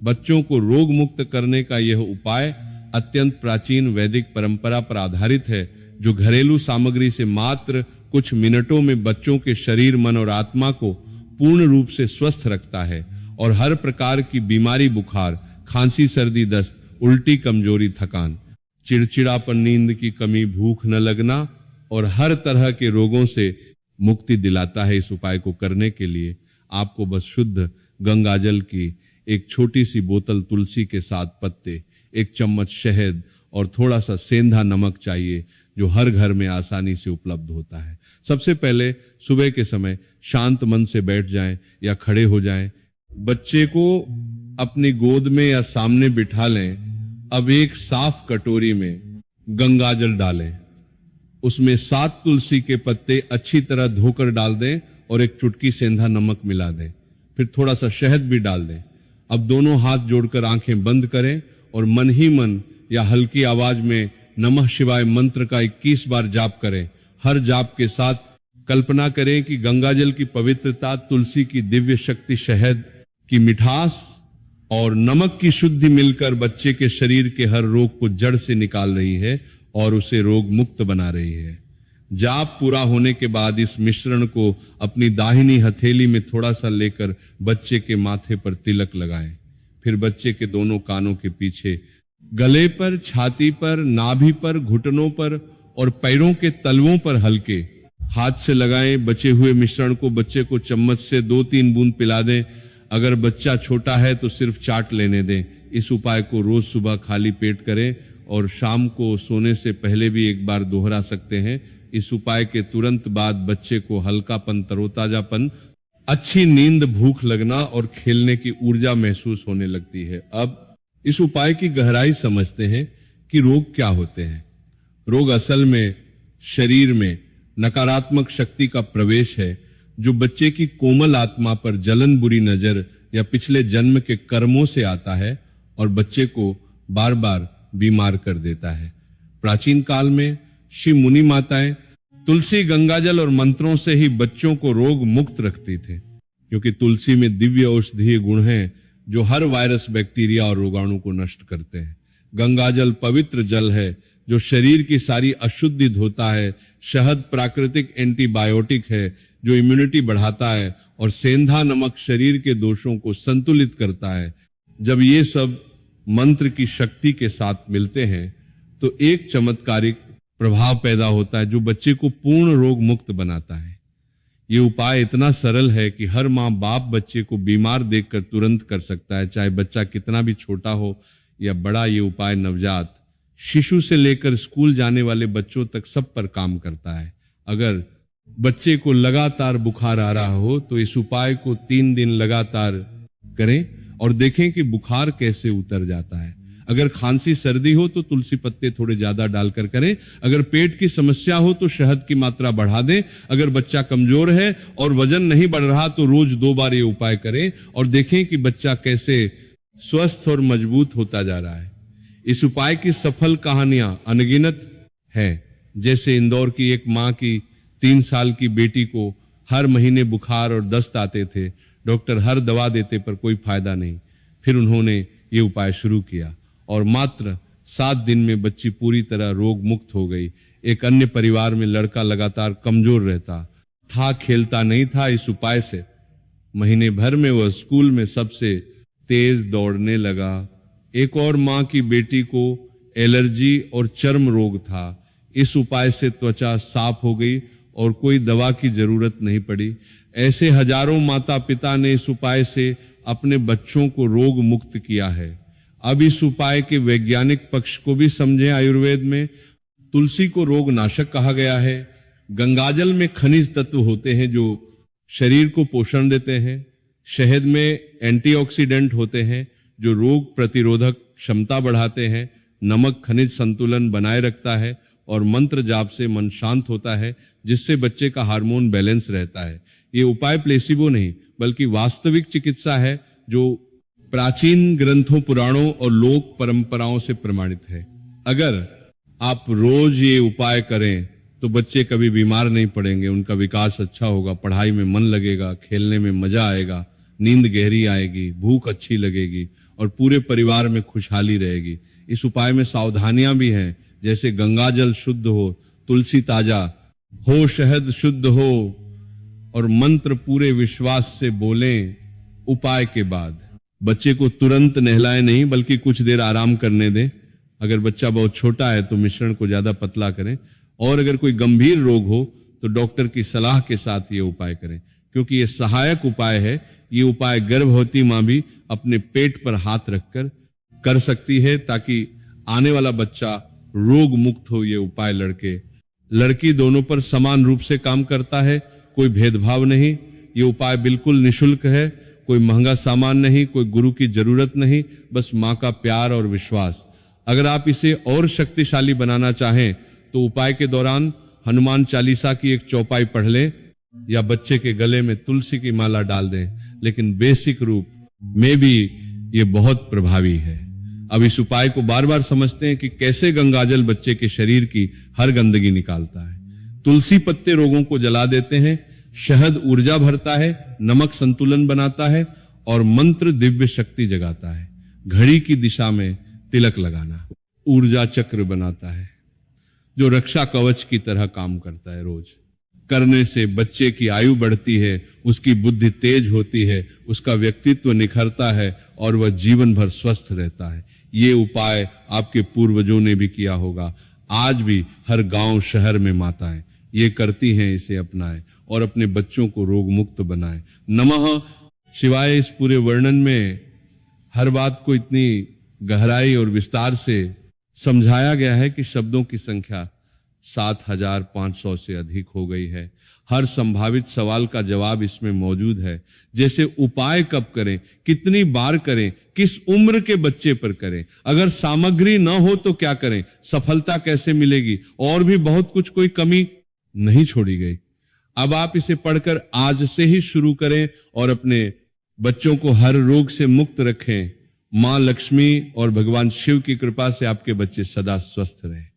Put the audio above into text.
बच्चों को रोग मुक्त करने का यह उपाय अत्यंत प्राचीन वैदिक परंपरा पर आधारित है, जो घरेलू सामग्री से मात्र कुछ मिनटों में बच्चों के शरीर, मन और आत्मा को पूर्ण रूप से स्वस्थ रखता है और हर प्रकार की बीमारी, बुखार, खांसी, सर्दी, दस्त, उल्टी, कमजोरी, थकान, चिड़चिड़ापन, नींद की कमी, भूख न लगना और हर तरह के रोगों से मुक्ति दिलाता है। इस उपाय को करने के लिए आपको बस शुद्ध गंगाजल की एक छोटी सी बोतल, तुलसी के 7 पत्ते, 1 चम्मच शहद और थोड़ा सा सेंधा नमक चाहिए, जो हर घर में आसानी से उपलब्ध होता है। सबसे पहले सुबह के समय शांत मन से बैठ जाएं या खड़े हो जाएं। बच्चे को अपनी गोद में या सामने बिठा लें। अब एक साफ कटोरी में गंगाजल डालें, उसमें 7 तुलसी के पत्ते अच्छी तरह धोकर डाल दें और एक चुटकी सेंधा नमक मिला दें, फिर थोड़ा सा शहद भी डाल दें। अब दोनों हाथ जोड़कर आंखें बंद करें और मन ही मन या हल्की आवाज में नमः शिवाय मंत्र का 21 बार जाप करें। हर जाप के साथ कल्पना करें कि गंगाजल की पवित्रता, तुलसी की दिव्य शक्ति, शहद की मिठास और नमक की शुद्धि मिलकर बच्चे के शरीर के हर रोग को जड़ से निकाल रही है और उसे रोग मुक्त बना रही है। जाप पूरा होने के बाद इस मिश्रण को अपनी दाहिनी हथेली में थोड़ा सा लेकर बच्चे के माथे पर तिलक लगाएं। फिर बच्चे के दोनों कानों के पीछे, गले पर, छाती पर, नाभि पर, घुटनों पर और पैरों के तलवों पर हल्के हाथ से लगाएं। बचे हुए मिश्रण को बच्चे को चम्मच से 2-3 बूंद पिला दें। अगर बच्चा छोटा है तो सिर्फ चाट लेने दें। इस उपाय को रोज सुबह खाली पेट करें और शाम को सोने से पहले भी एक बार दोहरा सकते हैं। इस उपाय के तुरंत बाद बच्चे को हल्कापन, तरोताजापन, अच्छी नींद, भूख लगना और खेलने की ऊर्जा महसूस होने लगती है। अब इस उपाय की गहराई समझते हैं कि रोग क्या होते हैं। रोग असल में शरीर में नकारात्मक शक्ति का प्रवेश है, जो बच्चे की कोमल आत्मा पर जलन, बुरी नजर या पिछले जन्म के कर्मों से आता है और बच्चे को बार बार बीमार कर देता है। प्राचीन काल में शिव मुनि माताएं तुलसी, गंगाजल और मंत्रों से ही बच्चों को रोग मुक्त रखती थे, क्योंकि तुलसी में दिव्य औषधीय गुण हैं जो हर वायरस, बैक्टीरिया और रोगाणु को नष्ट करते हैं। गंगाजल पवित्र जल है जो शरीर की सारी अशुद्धि धोता है। शहद प्राकृतिक एंटीबायोटिक है जो इम्यूनिटी बढ़ाता है और सेंधा नमक शरीर के दोषों को संतुलित करता है। जब ये सब मंत्र की शक्ति के साथ मिलते हैं तो एक चमत्कारिक प्रभाव पैदा होता है जो बच्चे को पूर्ण रोग मुक्त बनाता है। ये उपाय इतना सरल है कि हर माँ बाप बच्चे को बीमार देखकर तुरंत कर सकता है, चाहे बच्चा कितना भी छोटा हो या बड़ा। ये उपाय नवजात शिशु से लेकर स्कूल जाने वाले बच्चों तक सब पर काम करता है। अगर बच्चे को लगातार बुखार आ रहा हो तो इस उपाय को 3 दिन लगातार करें और देखें कि बुखार कैसे उतर जाता है। अगर खांसी, सर्दी हो तो तुलसी पत्ते थोड़े ज्यादा डालकर करें। अगर पेट की समस्या हो तो शहद की मात्रा बढ़ा दें। अगर बच्चा कमजोर है और वजन नहीं बढ़ रहा तो रोज 2 बार ये उपाय करें और देखें कि बच्चा कैसे स्वस्थ और मजबूत होता जा रहा है। इस उपाय की सफल कहानियां अनगिनत हैं। जैसे इंदौर की एक मां की 3 साल की बेटी को हर महीने बुखार और दस्त आते थे। डॉक्टर हर दवा देते पर कोई फायदा नहीं। फिर उन्होंने ये उपाय शुरू किया और मात्र 7 दिन में बच्ची पूरी तरह रोग मुक्त हो गई। एक अन्य परिवार में लड़का लगातार कमजोर रहता था, खेलता नहीं था। इस उपाय से महीने भर में वह स्कूल में सबसे तेज दौड़ने लगा। एक और मां की बेटी को एलर्जी और चर्म रोग था। इस उपाय से त्वचा साफ हो गई और कोई दवा की जरूरत नहीं पड़ी। ऐसे हजारों माता पिता ने इस उपाय से अपने बच्चों को रोग मुक्त किया है। अब इस उपाय के वैज्ञानिक पक्ष को भी समझें। आयुर्वेद में तुलसी को रोग नाशक कहा गया है। गंगाजल में खनिज तत्व होते हैं जो शरीर को पोषण देते हैं। शहद में एंटीऑक्सीडेंट होते हैं जो रोग प्रतिरोधक क्षमता बढ़ाते हैं। नमक खनिज संतुलन बनाए रखता है और मंत्र जाप से मन शांत होता है, जिससे बच्चे का हार्मोन बैलेंस रहता है। ये उपाय प्लेसिबो नहीं बल्कि वास्तविक चिकित्सा है जो प्राचीन ग्रंथों, पुराणों और लोक परंपराओं से प्रमाणित है। अगर आप रोज ये उपाय करें तो बच्चे कभी बीमार नहीं पड़ेंगे, उनका विकास अच्छा होगा, पढ़ाई में मन लगेगा, खेलने में मजा आएगा, नींद गहरी आएगी, भूख अच्छी लगेगी और पूरे परिवार में खुशहाली रहेगी। इस उपाय में सावधानियां भी हैं, जैसे गंगा जल शुद्ध हो, तुलसी ताजा हो, शहद शुद्ध हो और मंत्र पूरे विश्वास से बोलें। उपाय के बाद बच्चे को तुरंत नहलाएं नहीं, बल्कि कुछ देर आराम करने दें। अगर बच्चा बहुत छोटा है तो मिश्रण को ज्यादा पतला करें, और अगर कोई गंभीर रोग हो तो डॉक्टर की सलाह के साथ ये उपाय करें, क्योंकि ये सहायक उपाय है। ये उपाय गर्भवती मां भी अपने पेट पर हाथ रखकर कर सकती है, ताकि आने वाला बच्चा रोग मुक्त हो। ये उपाय लड़की दोनों पर समान रूप से काम करता है, कोई भेदभाव नहीं। ये उपाय बिल्कुल निशुल्क है, कोई महंगा सामान नहीं, कोई गुरु की जरूरत नहीं, बस मां का प्यार और विश्वास। अगर आप इसे और शक्तिशाली बनाना चाहें तो उपाय के दौरान हनुमान चालीसा की एक चौपाई पढ़ लें या बच्चे के गले में तुलसी की माला डाल दें, लेकिन बेसिक रूप में भी ये बहुत प्रभावी है। अब इस उपाय को बार बार समझते हैं कि कैसे गंगाजल बच्चे के शरीर की हर गंदगी निकालता है। तुलसी पत्ते रोगों को जला देते हैं, शहद ऊर्जा भरता है, नमक संतुलन बनाता है और मंत्र दिव्य शक्ति जगाता है। घड़ी की दिशा में तिलक लगाना ऊर्जा चक्र बनाता है, जो रक्षा कवच की तरह काम करता है। रोज करने से बच्चे की आयु बढ़ती है, उसकी बुद्धि तेज होती है, उसका व्यक्तित्व निखरता है और वह जीवन भर स्वस्थ रहता है। ये उपाय आपके पूर्वजों ने भी किया होगा। आज भी हर गांव शहर में माताएं ये करती हैं, इसे अपनाएं और अपने बच्चों को रोग मुक्त बनाएं। नमः शिवाय इस पूरे वर्णन में हर बात को इतनी गहराई और विस्तार से समझाया गया है कि शब्दों की संख्या 7500 से अधिक हो गई है। हर संभावित सवाल का जवाब इसमें मौजूद है, जैसे उपाय कब करें, कितनी बार करें, किस उम्र के बच्चे पर करें, अगर सामग्री न हो तो क्या करें, सफलता कैसे मिलेगी, और भी बहुत कुछ, कोई कमी नहीं छोड़ी गई। अब आप इसे पढ़कर आज से ही शुरू करें और अपने बच्चों को हर रोग से मुक्त रखें। मां लक्ष्मी और भगवान शिव की कृपा से आपके बच्चे सदा स्वस्थ रहें।